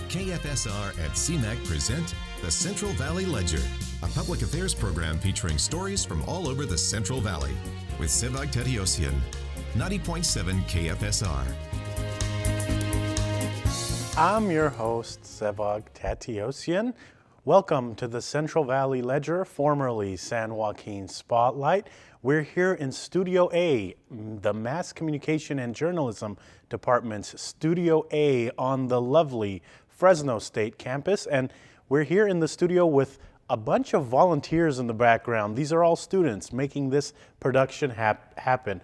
KFSR and CMAC present the Central Valley Ledger, a public affairs program featuring stories from all over the Central Valley with Sevag Tateosian, 90.7 KFSR. I'm your host, Sevag Tateosian. Welcome to the Central Valley Ledger, formerly San Joaquin Spotlight. We're here in Studio A, the Mass Communication and Journalism Department's Studio A on the lovely Fresno State campus. And we're here in the studio with a bunch of volunteers in the background. These are all students making this production happen.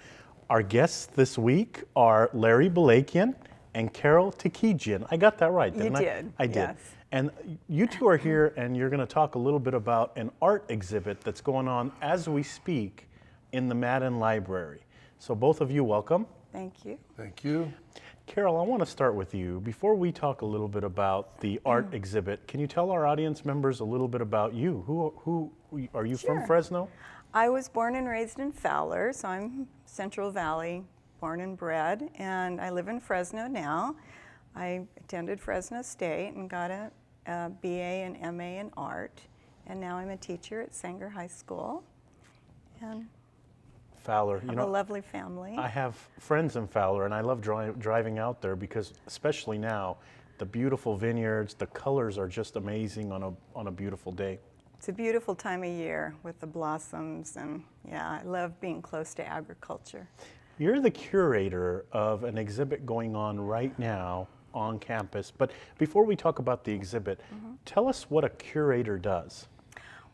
Our guests this week are Larry Balakian and Carol Tikijian. I got that right, didn't I? You did. I did. Yes. And you two are here and you're going to talk a little bit about an art exhibit that's going on as we speak in the Madden Library. So both of you, welcome. Thank you. Thank you. Carol, I want to start with you. Before we talk a little bit about the art exhibit, can you tell our audience members a little bit about you? Who are you Sure. from Fresno? I was born and raised in Fowler, so I'm Central Valley born and bred, and I live in Fresno now. I attended Fresno State and got a BA and MA in art, and now I'm a teacher at Sanger High School. And Fowler. have a lovely family. I have friends in Fowler, and I love driving out there because, especially now, the beautiful vineyards, the colors are just amazing on a beautiful day. It's a beautiful time of year with the blossoms, and yeah, I love being close to agriculture. You're the curator of an exhibit going on right now on campus, but before we talk about the exhibit, tell us what a curator does.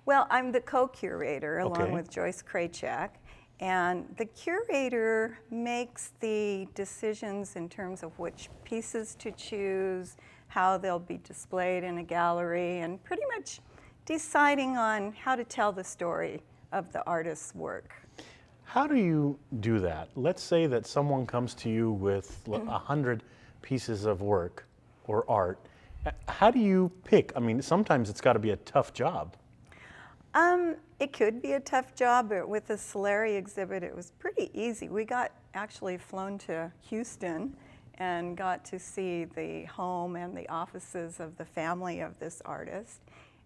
Well, I'm the co-curator along Okay. with Joyce Kraychak, and the curator makes the decisions in terms of which pieces to choose, how they'll be displayed in a gallery, and pretty much deciding on how to tell the story of the artist's work. How do you do that? Let's say that someone comes to you with 100 pieces of work or art. How do you pick? I mean, sometimes it's got to be a tough job. It could be a tough job, but with the Soleri exhibit, it was pretty easy. We got actually flown to Houston and got to see the home and the offices of the family of this artist.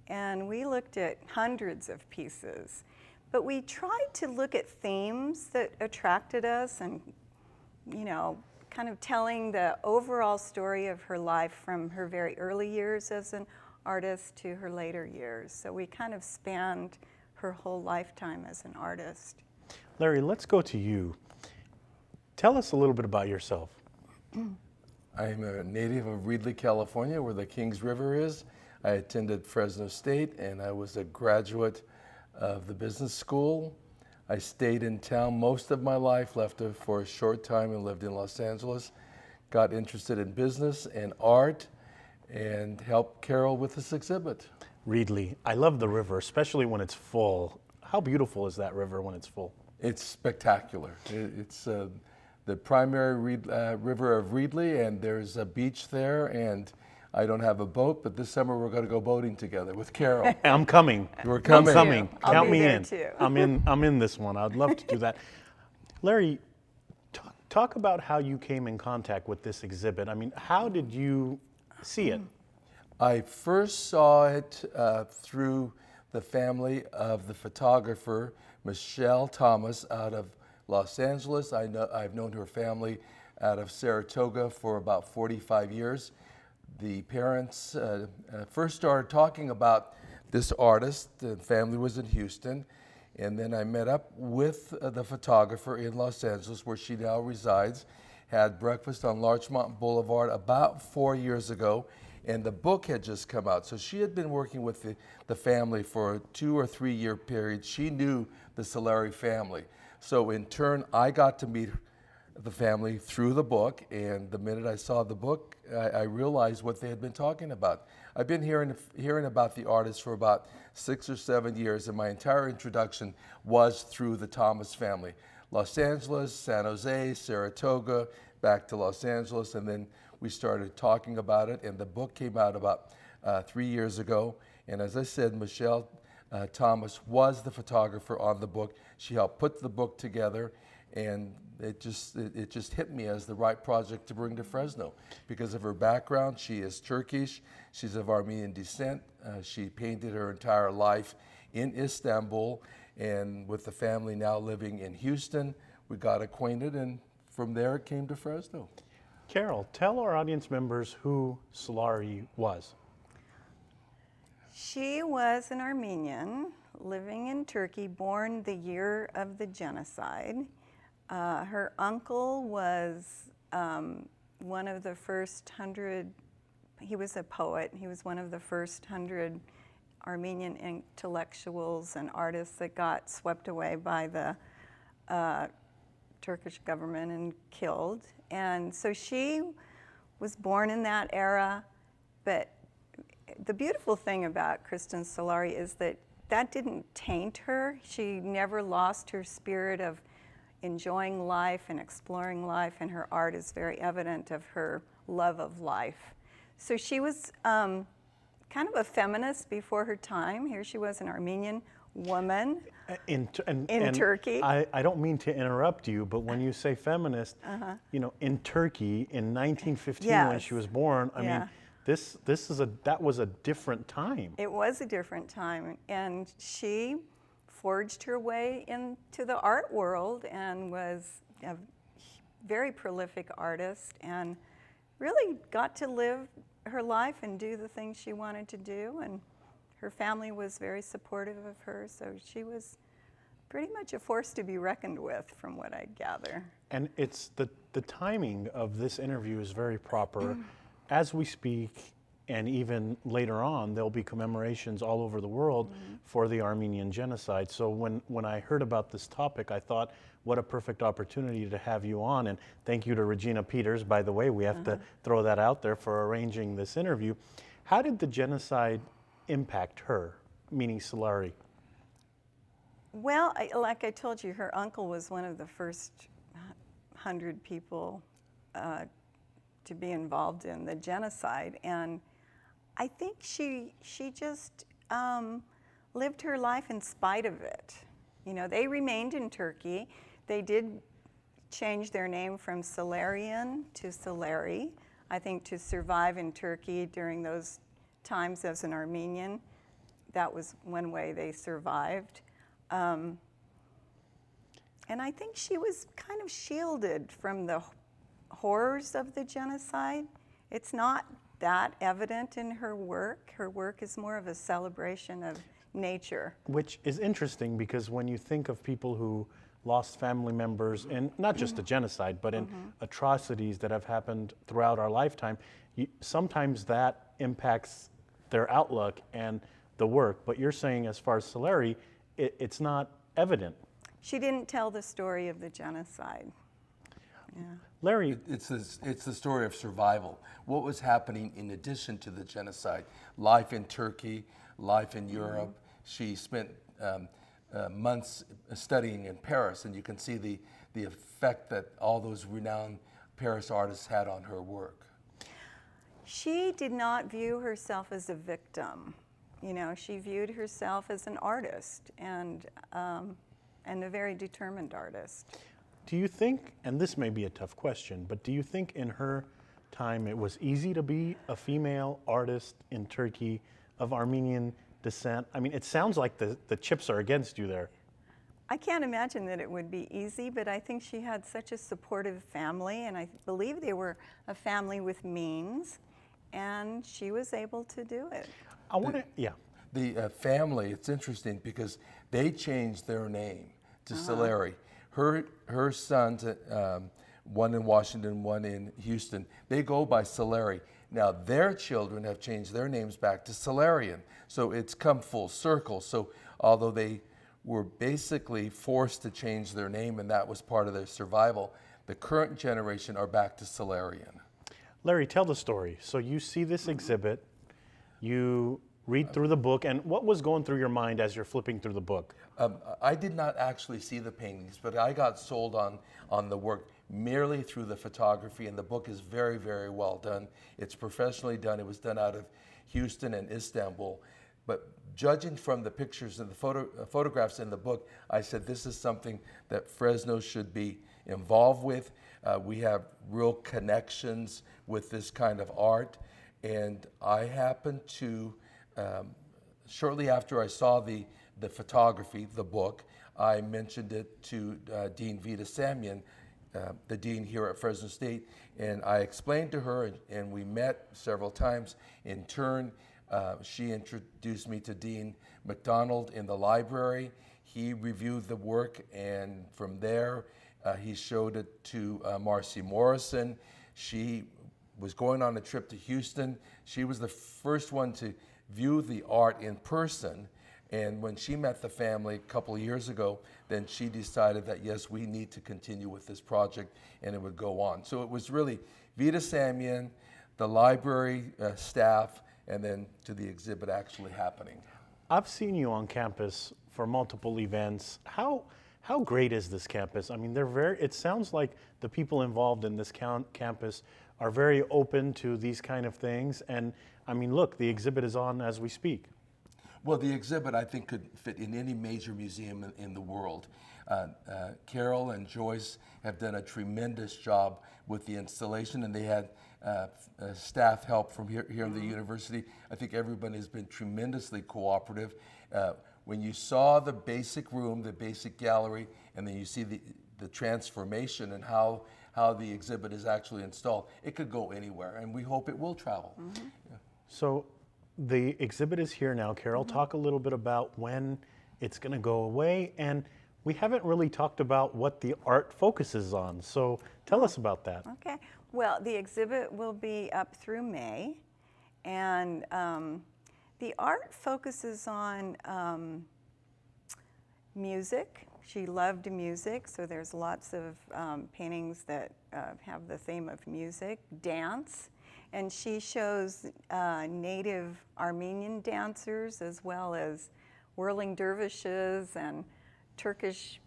And we looked at hundreds of pieces. But we tried to look at themes that attracted us and, you know, kind of telling the overall story of her life from her very early years as an artist to her later years. So we kind of spanned her whole lifetime as an artist. Larry, let's go to you. Tell us a little bit about yourself. I'm a native of Reedley, California, where the Kings River is. I attended Fresno State, and I was a graduate of the business school. I stayed in town most of my life, left for a short time and lived in Los Angeles. Got interested in business and art and helped Carol with this exhibit. Reedley, I love the river, especially when it's full. How beautiful is that river when it's full? It's spectacular. It's the primary river of Reedley, and there's a beach there, and I don't have a boat, but this summer we're going to go boating together with Carol. I'm coming. We're coming. I'm coming. I'll Count be me there in. too. I'm in this one. I'd love to do that. Larry, talk about how you came in contact with this exhibit. I mean, how did you see it? I first saw it through the family of the photographer Michelle Thomas out of Los Angeles. I've known her family out of Saratoga for about 45 years. The parents first started talking about this artist. The family was in Houston, and then I met up with the photographer in Los Angeles, where she now resides. Had breakfast on Larchmont Boulevard about 4 years ago, and the book had just come out. So she had been working with the family for a 2 or 3 year period. She knew the Soleri family. So in turn, I got to meet the family through the book, and the minute I saw the book, I realized what they had been talking about. I've been hearing about the artist for about 6 or 7 years, and my entire introduction was through the Thomas family. Los Angeles, San Jose, Saratoga, back to Los Angeles, and then we started talking about it, and the book came out about 3 years ago. And as I said, Michelle Thomas was the photographer on the book. She helped put the book together, and it just hit me as the right project to bring to Fresno because of her background. She is Turkish. She's of Armenian descent. She painted her entire life in Istanbul, and with the family now living in Houston, we got acquainted, and from there it came to Fresno. Carol, tell our audience members who Soleri was. She was an Armenian living in Turkey, born the year of the genocide. Her uncle was one of the first 100, he was a poet, he was one of the first 100 Armenian intellectuals and artists that got swept away by the Turkish government and killed. And so she was born in that era, but the beautiful thing about Kristin Saleri is that that didn't taint her. She never lost her spirit of enjoying life and exploring life, and her art is very evident of her love of life. So she was kind of a feminist before her time. Here she was, an Armenian woman in Turkey. I don't mean to interrupt you, but when you say feminist, you know, in Turkey in 1915 when she was born, I mean, that was a different time. It was a different time, and she forged her way into the art world and was a very prolific artist and really got to live her life and do the things she wanted to do, and her family was very supportive of her, so she was pretty much a force to be reckoned with, from what I gather. And it's the timing of this interview is very proper. As we speak, and even later on, there'll be commemorations all over the world for the Armenian genocide. So when I heard about this topic, I thought, what a perfect opportunity to have you on. And thank you to Regina Peters, by the way, we have to throw that out there, for arranging this interview. How did the genocide impact her, meaning Soleri? Well, like I told you, her uncle was one of the first 100 people to be involved in the genocide, and I think she just lived her life in spite of it. You know, they remained in Turkey. They did change their name from Salerian to Soleri, I think, to survive in Turkey during those times as an Armenian. That was one way they survived. And I think she was kind of shielded from the horrors of the genocide. It's not that evident in her work. Her work is more of a celebration of nature. Which is interesting, because when you think of people who lost family members in not just a genocide, but in atrocities that have happened throughout our lifetime, sometimes that impacts their outlook and the work. But you're saying, as far as Soleri, it's not evident. She didn't tell the story of the genocide. Yeah. Larry, it's the story of survival. What was happening in addition to the genocide? Life in Turkey, life in Europe. She spent months studying in Paris, and you can see the effect that all those renowned Paris artists had on her work. She did not view herself as a victim. You know, she viewed herself as an artist, and a very determined artist. Do you think, and this may be a tough question, but do you think in her time it was easy to be a female artist in Turkey of Armenian descent? I mean, it sounds like the chips are against you there. I can't imagine that it would be easy, but I think she had such a supportive family, and I believe they were a family with means, and she was able to do it. I want to, The family, it's interesting because they changed their name to Soleri. Her sons, one in Washington, one in Houston, they go by Soleri. Now their children have changed their names back to Solerian. So it's come full circle. So although they were basically forced to change their name and that was part of their survival, the current generation are back to Solerian. Larry, tell the story. So you see this exhibit, you read through the book, and what was going through your mind as you're flipping through the book? I did not actually see the paintings, but I got sold on the work merely through the photography, and the book is very, very well done. It's professionally done. It was done out of Houston and Istanbul. But judging from the pictures and the photographs in the book, I said this is something that Fresno should be involved with. We have real connections with this kind of art. And I happened to, shortly after I saw the photography, the book, I mentioned it to Dean Vita Samian, the dean here at Fresno State, and I explained to her, and we met several times. In turn, she introduced me to Dean McDonald in the library. He reviewed the work, and from there, he showed it to Marcy Morrison. She was going on a trip to Houston. She was the first one to view the art in person. And when she met the family a couple of years ago, then she decided that, yes, we need to continue with this project, and it would go on. So it was really Vita Samian, the library staff, and then to the exhibit actually happening. I've seen you on campus for multiple events. How great is this campus? I mean, it sounds like the people involved in this campus are very open to these kind of things. And I mean, look, the exhibit is on as we speak. Well, the exhibit, I think, could fit in any major museum in the world. Carol and Joyce have done a tremendous job with the installation, and they had staff help from here in the university. I think everybody has been tremendously cooperative. When you saw the basic room, the basic gallery, and then you see the transformation and how the exhibit is actually installed, it could go anywhere, and we hope it will travel. Mm-hmm. Yeah. So the exhibit is here now. Carol, talk a little bit about when it's going to go away, and we haven't really talked about what the art focuses on. So tell us about that. Okay. Well, the exhibit will be up through May, and the art focuses on music. She loved music, so there's lots of paintings that have the theme of music, dance, and she shows native Armenian dancers as well as whirling dervishes and Turkish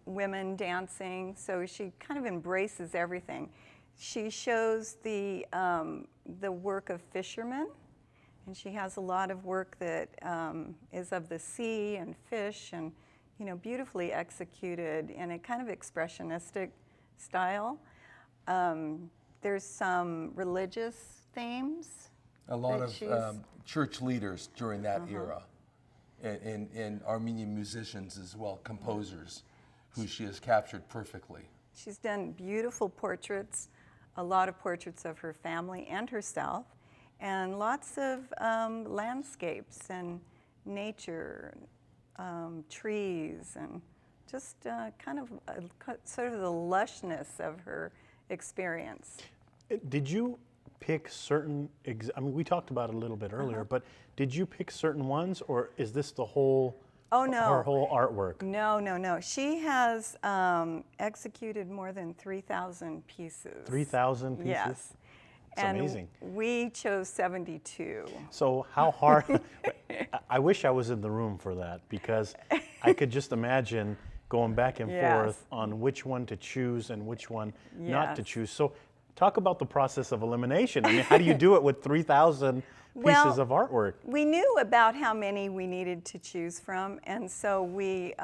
women dancing. So she kind of embraces everything. She shows the work of fishermen, and she has a lot of work that is of the sea and fish, and beautifully executed in a kind of expressionistic style. There's some religious themes. A lot of church leaders during that era, and Armenian musicians as well, composers, who she has captured perfectly. She's done beautiful portraits, a lot of portraits of her family and herself, and lots of landscapes and nature, trees, and just kind of sort of the lushness of her experience. Did you pick certain, I mean, we talked about it a little bit earlier, but did you pick certain ones, or is this the whole, her whole artwork? No. She has executed more than 3,000 pieces. 3,000 pieces? Yes. It's amazing. We chose 72. So how hard, I wish I was in the room for that, because I could just imagine going back and forth on which one to choose and which one not to choose. So talk about the process of elimination. I mean, how do you do it with 3,000 pieces of artwork? We knew about how many we needed to choose from, and so we,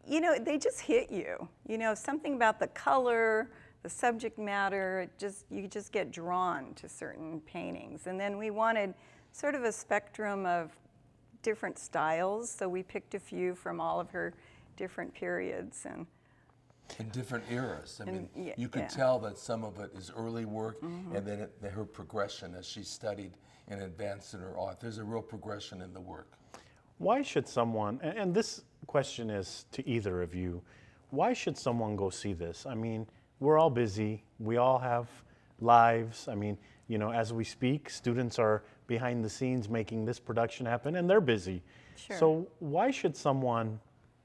they just hit you. Something about the color, the subject matter, you just get drawn to certain paintings. And then we wanted sort of a spectrum of different styles, so we picked a few from all of her different periods. And in different eras. I mean, you could tell that some of it is early work, and then her progression as she studied and advanced in her art. There's a real progression in the work. Why should someone, and this question is to either of you, why should someone go see this? I mean, we're all busy. We all have lives. I mean, as we speak, students are behind the scenes making this production happen, and they're busy. Sure. So why should someone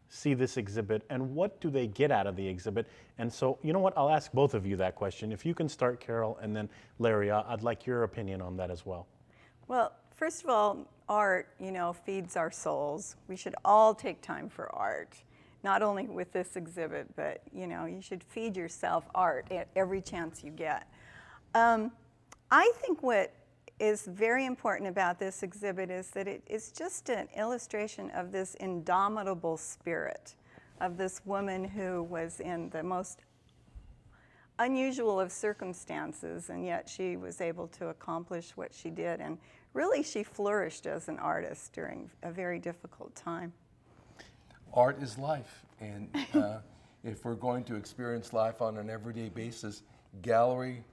see this exhibit, and what do they get out of the exhibit? And so, you know what, I'll ask both of you that question. If you can start, Carol, and then Larry, I'd like your opinion on that as well. Well, first of all, art, feeds our souls. We should all take time for art. Not only with this exhibit, but you should feed yourself art at every chance you get. I think what is very important about this exhibit is that it is just an illustration of this indomitable spirit of this woman who was in the most unusual of circumstances, and yet she was able to accomplish what she did. And really, she flourished as an artist during a very difficult time. Art is life, and if we're going to experience life on an everyday basis, galleries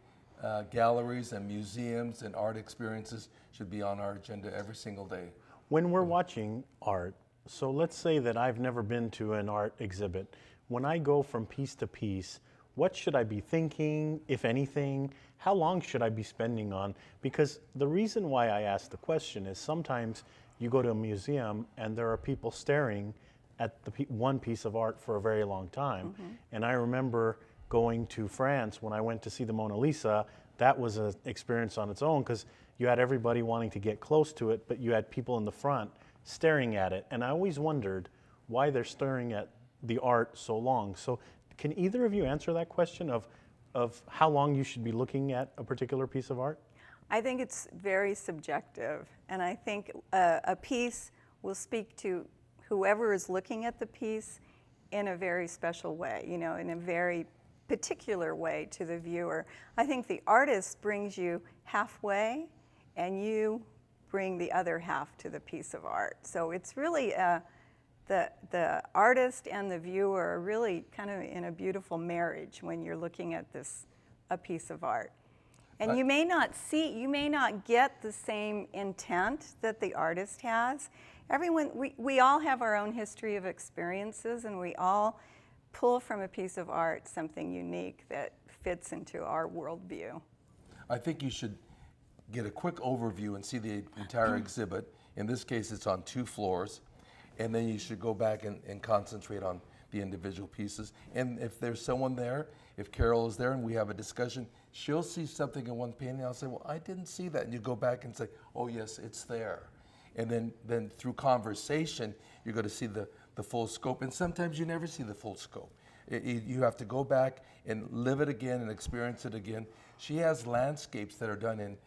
and museums and art experiences should be on our agenda every single day. When we're watching art, so let's say that I've never been to an art exhibit. When I go from piece to piece, what should I be thinking, if anything? How long should I be spending on? Because the reason why I ask the question is sometimes you go to a museum and there are people staring at one piece of art for a very long time. And I remember going to France when I went to see the Mona Lisa. That was an experience on its own because you had everybody wanting to get close to it, but you had people in the front staring at it. And I always wondered why they're staring at the art so long. So can either of you answer that question of how long you should be looking at a particular piece of art? I think it's very subjective, and I think a piece will speak to whoever is looking at the piece in a very special way, you know, in a very particular way to the viewer. I think the artist brings you halfway, and you bring the other half to the piece of art. So it's really the artist and the viewer are really kind of in a beautiful marriage when you're looking at a piece of art. And you may not get the same intent that the artist has. We all have our own history of experiences, and we all pull from a piece of art something unique that fits into our worldview. I think you should get a quick overview and see the entire exhibit. In this case, it's on 2 floors. And then you should go back and concentrate on the individual pieces. And if there's someone there, if Carol is there and we have a discussion, she'll see something in one painting. I'll say, well, I didn't see that. And you go back and say, oh, yes, it's there. And then through conversation, you're going to see the full scope. And sometimes you never see the full scope. You have to go back and live it again and experience it again. She has landscapes that are done in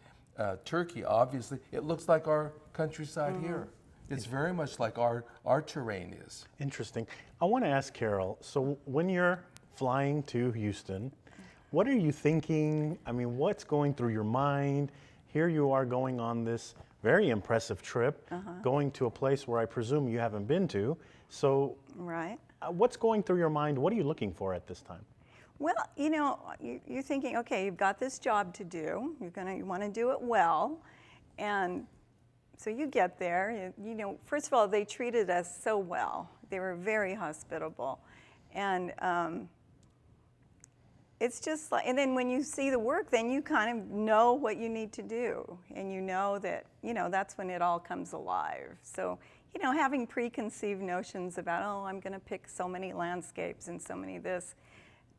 Turkey, obviously. It looks like our countryside here. It's very much like our terrain is. Interesting. I want to ask Carol, so when you're flying to Houston, what are you thinking? I mean, what's going through your mind? Here you are going on this very impressive trip, going to a place where I presume you haven't been to. So Right. What's going through your mind? What are you looking for at this time? Well, you know, you're thinking, okay, you've got this job to do. You want to do it well. And so you get there, you know, first of all, they treated us so well. They were very hospitable. And it's just like, and then when you see the work, then you kind of know what you need to do. And you know that, you know, that's when it all comes alive. So, you know, having preconceived notions about, oh, I'm going to pick so many landscapes and so many this,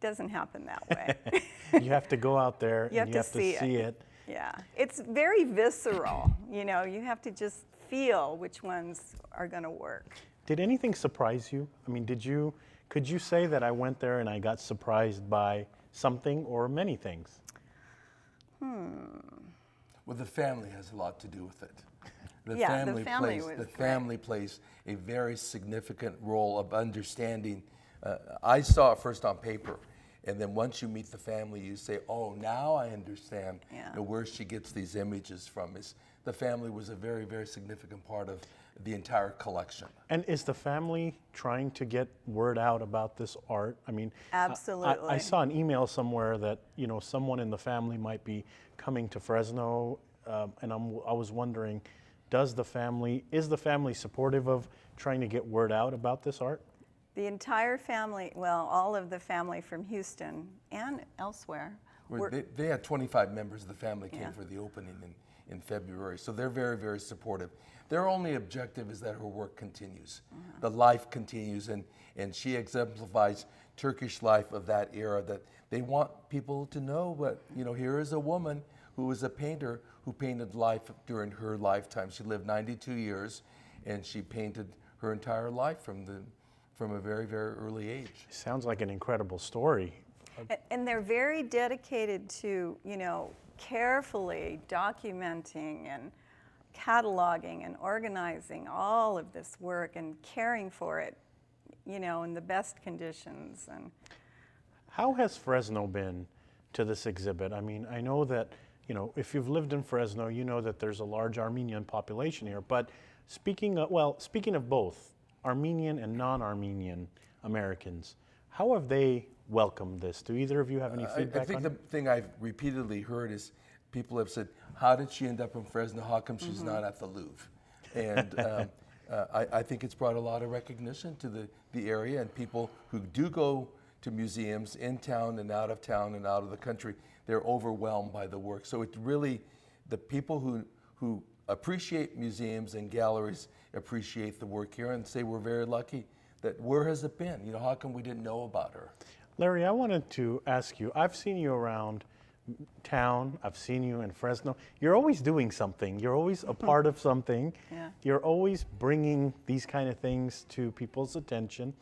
doesn't happen that way. You have to go out there and you have to see it. Yeah, it's very visceral. You know, you have to just feel which ones are going to work. Did anything surprise you? I mean, could you say that I went there and I got surprised by something or many things? Well, the family has a lot to do with it. The family plays a very significant role of understanding. I saw it first on paper. And then once you meet the family, you say, oh, now I understand where she gets these images from. The family was a very, very significant part of the entire collection. And is the family trying to get word out about this art? I mean, absolutely. I saw an email somewhere that, you know, someone in the family might be coming to Fresno, and I was wondering, is the family supportive of trying to get word out about this art? The entire family, well, all of the family from Houston and elsewhere. They had 25 members of the family came for the opening in February, so they're very, very supportive. Their only objective is that her work continues. The life continues, and she exemplifies Turkish life of that era, that they want people to know, but, you know, here is a woman who was a painter who painted life during her lifetime. She lived 92 years, and she painted her entire life from a very, very early age. Sounds like an incredible story. And they're very dedicated to, you know, carefully documenting and cataloging and organizing all of this work and caring for it, you know, in the best conditions. And How has Fresno been to this exhibit? I mean, I know that, you know, if you've lived in Fresno, you know that there's a large Armenian population here. But speaking of both Armenian and non-Armenian Americans, how have they welcomed this? Do either of you have any feedback I think on the it? thing I've repeatedly heard is people have said, how did she end up in Fresno? How come she's not at the Louvre? And I think it's brought a lot of recognition to the area, and people who do go to museums in town and out of the country, they're overwhelmed by the work. So it really, the people who appreciate museums and galleries appreciate the work here and say we're very lucky that where has it been? You know, how come we didn't know about her? Larry, I wanted to ask you, I've seen you around town, I've seen you in Fresno. You're always doing something. You're always a part of something. Yeah. You're always bringing these kind of things to people's attention.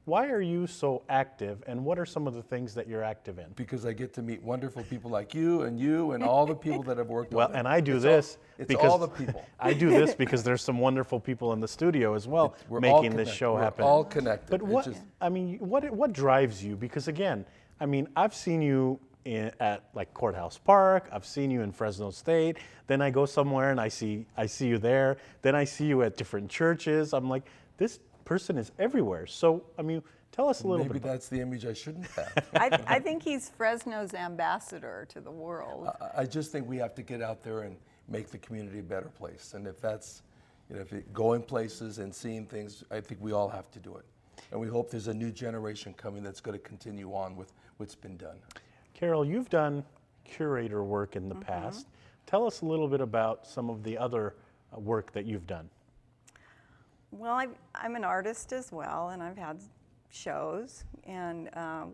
Why are you so active, and what are some of the things that you're active in? Because I get to meet wonderful people like you and all the people that have worked Well, on it. and I do It's this it's because all the people. I do this because there's some wonderful people in the studio as well We're all making this connected. show We're happen. all connected. But It's what just- I mean, what drives you? Because again, I mean, I've seen you at like Courthouse Park. I've seen you in Fresno State. Then I go somewhere and I see you there. Then I see you at different churches. I'm like, this person is everywhere. So I mean, tell us a little Maybe bit. that's the image I shouldn't have. I think he's Fresno's ambassador to the world. I just think we have to get out there and make the community a better place. And if that's, you know, if it, going places and seeing things, I think we all have to do it. And we hope there's a new generation coming that's going to continue on with what's been done. Carol, you've done curator work in the past. Tell us a little bit about some of the other work that you've done. Well, I'm an artist as well, and I've had shows. And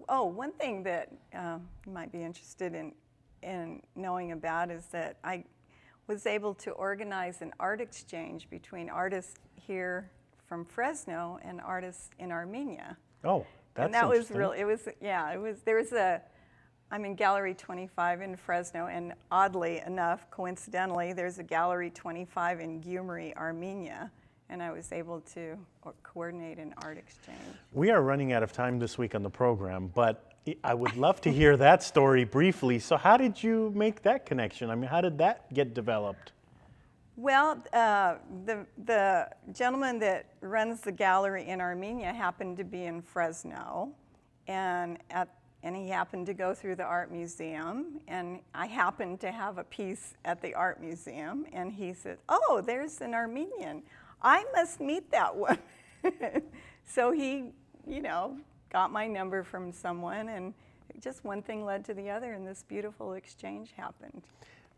one thing that you might be interested in knowing about is that I was able to organize an art exchange between artists here from Fresno and artists in Armenia. Oh, that's And that was interesting. really, I'm in Gallery 25 in Fresno, and oddly enough, coincidentally, there's a Gallery 25 in Gyumri, Armenia, and I was able to coordinate an art exchange. We are running out of time this week on the program, but I would love to hear that story briefly. So how did you make that connection? I mean, how did that get developed? Well, the gentleman that runs the gallery in Armenia happened to be in Fresno, and he happened to go through the art museum, and I happened to have a piece at the art museum, and he said, "Oh, there's an Armenian. I must meet that one." So he, got my number from someone, and just one thing led to the other, and this beautiful exchange happened.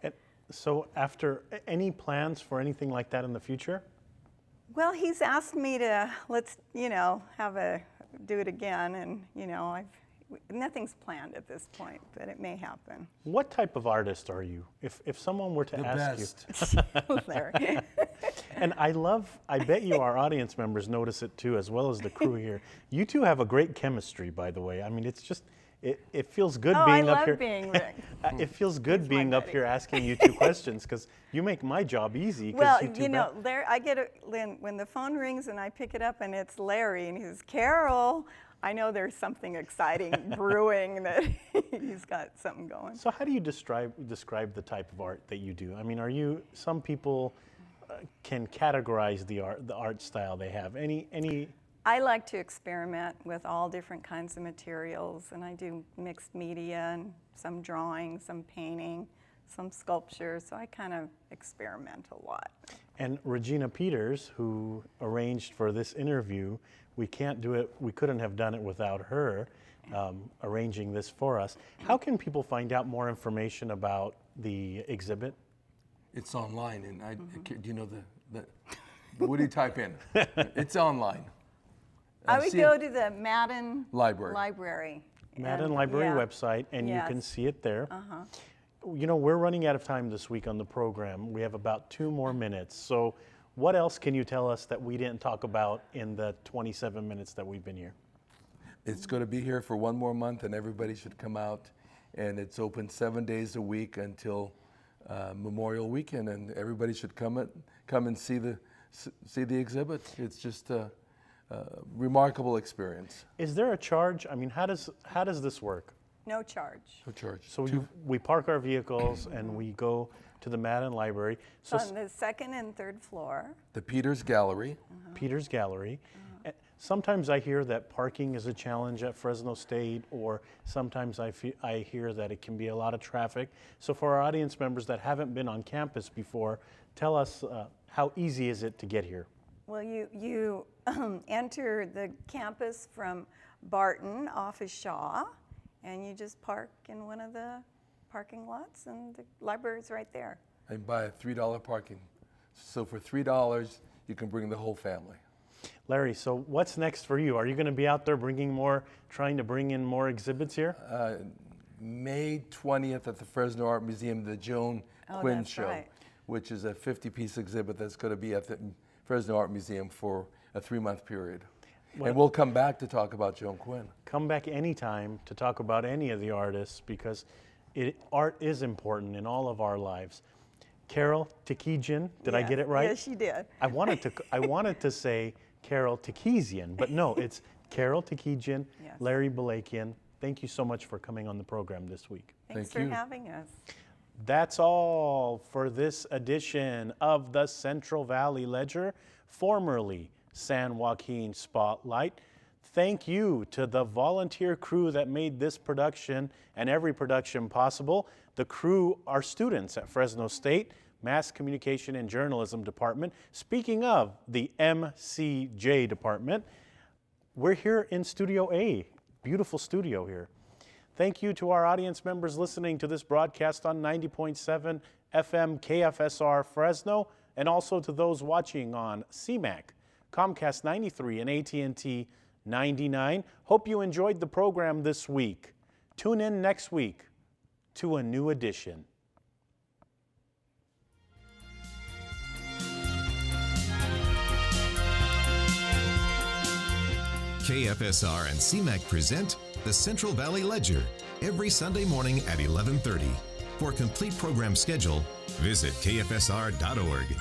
And so after, any plans for anything like that in the future? Well, he's asked me to do it again, and nothing's planned at this point, but it may happen. What type of artist are you? If someone were to The ask best. Larry. And I bet you our audience members notice it too, as well as the crew here. You two have a great chemistry, by the way. I mean, it's just, it feels good being I up love here. being Rick. It feels good He's my being up buddy. here asking you two questions, because you make my job easy. 'Cause Well, you two I get when the phone rings and I pick it up and it's Larry and he says, "Carol," I know there's something exciting brewing, that he's got something going. So how do you describe the type of art that you do? I mean, some people can categorize the art style they have. Any I like to experiment with all different kinds of materials, and I do mixed media and some drawing, some painting, some sculpture, so I kind of experiment a lot. And Regina Peters, who arranged for this interview, we couldn't have done it without her arranging this for us. How can people find out more information about the exhibit? It's online, and do you know what do you type in? It's online. I would see go it- to the Madden Library. Madden and- Library yeah. website, and you can Yes. see it there. We're running out of time this week on the program. We have about 2 more minutes. So what else can you tell us that we didn't talk about in the 27 minutes that we've been here? It's going to be here for 1 more month, and everybody should come out. And it's open 7 days a week until Memorial Weekend, and everybody should come and see the exhibit. It's just remarkable experience. Is there a charge? I mean, how does this work? No charge. No charge. So we park our vehicles and we go to the Madden Library. So On the second and third floor. The Peters Gallery. Peters Gallery. Sometimes I hear that parking is a challenge at Fresno State, or sometimes I hear that it can be a lot of traffic. So for our audience members that haven't been on campus before, tell us how easy is it to get here? Well, you enter the campus from Barton off of Shaw, and you just park in one of the parking lots, and the library's right there. And buy a $3 parking. So for $3, you can bring the whole family. Larry, so what's next for you? Are you going to be out there trying to bring in more exhibits here? May 20th at the Fresno Art Museum, the Joan Quinn that's Show, right. which is a 50-piece exhibit that's going to be at the Fresno Art Museum for a 3-month period. And we'll come back to talk about Joan Quinn. Come back anytime to talk about any of the artists, because art is important in all of our lives. Carol Tikijian, did I get it right? Yes, you did. I wanted to say Carol Tikijian, but no, it's Carol Tikijian, Yes. Larry Balakian. Thank you so much for coming on the program this week. Thanks Thank for you. having us. That's all for this edition of the Central Valley Ledger, formerly San Joaquin Spotlight. Thank you to the volunteer crew that made this production and every production possible. The crew are students at Fresno State Mass Communication and Journalism Department. Speaking of the MCJ department, we're here in Studio A, beautiful studio here. Thank you to our audience members listening to this broadcast on 90.7 FM KFSR Fresno, and also to those watching on CMAC, Comcast 93, and AT&T 99. Hope you enjoyed the program this week. Tune in next week to a new edition. KFSR and CMAC present the Central Valley Ledger every Sunday morning at 11:30. For a complete program schedule, visit kfsr.org.